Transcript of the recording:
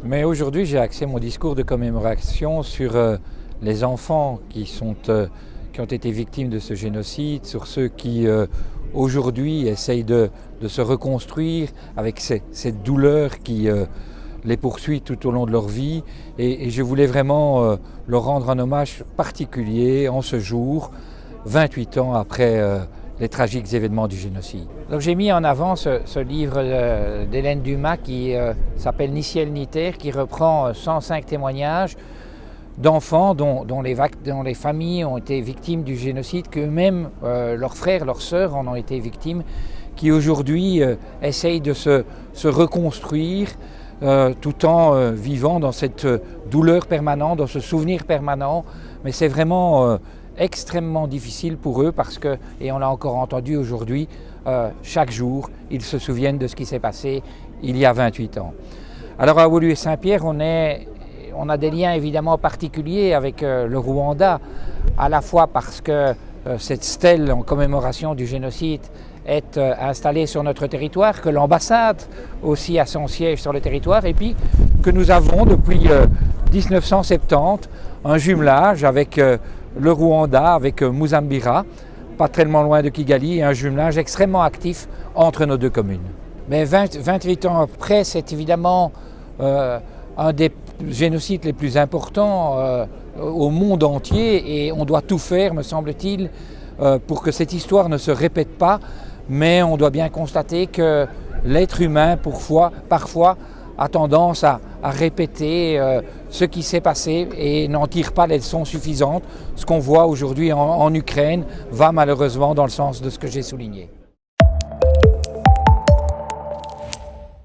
Mais aujourd'hui, j'ai axé mon discours de commémoration sur les enfants qui ont été victimes de ce génocide, sur ceux qui aujourd'hui essayent de se reconstruire avec cette douleur qui les poursuit tout au long de leur vie. Et je voulais vraiment leur rendre un hommage particulier en ce jour, 28 ans après les tragiques événements du génocide. Donc j'ai mis en avant ce livre d'Hélène Dumas qui s'appelle Ni ciel ni terre, qui reprend 105 témoignages d'enfants dont les familles ont été victimes du génocide, qu'eux-mêmes, leurs frères, leurs sœurs en ont été victimes, qui aujourd'hui essayent de se reconstruire tout en vivant dans cette douleur permanente, dans ce souvenir permanent. Mais c'est vraiment extrêmement difficile pour eux parce que, et on l'a encore entendu aujourd'hui, chaque jour, ils se souviennent de ce qui s'est passé il y a 28 ans. Alors à Woluwe-Saint-Pierre, on a des liens évidemment particuliers avec le Rwanda, à la fois parce que cette stèle en commémoration du génocide est installée sur notre territoire, que l'ambassade aussi a son siège sur le territoire, et puis que nous avons depuis 1970 un jumelage avec le Rwanda, avec Musambira, pas tellement loin de Kigali, et un jumelage extrêmement actif entre nos deux communes. Mais 28 ans après, c'est évidemment un des génocides les plus importants au monde entier, et on doit tout faire, me semble-t-il, pour que cette histoire ne se répète pas, mais on doit bien constater que l'être humain, parfois a tendance à répéter ce qui s'est passé et n'en tire pas les leçons suffisantes. Ce qu'on voit aujourd'hui en Ukraine va malheureusement dans le sens de ce que j'ai souligné.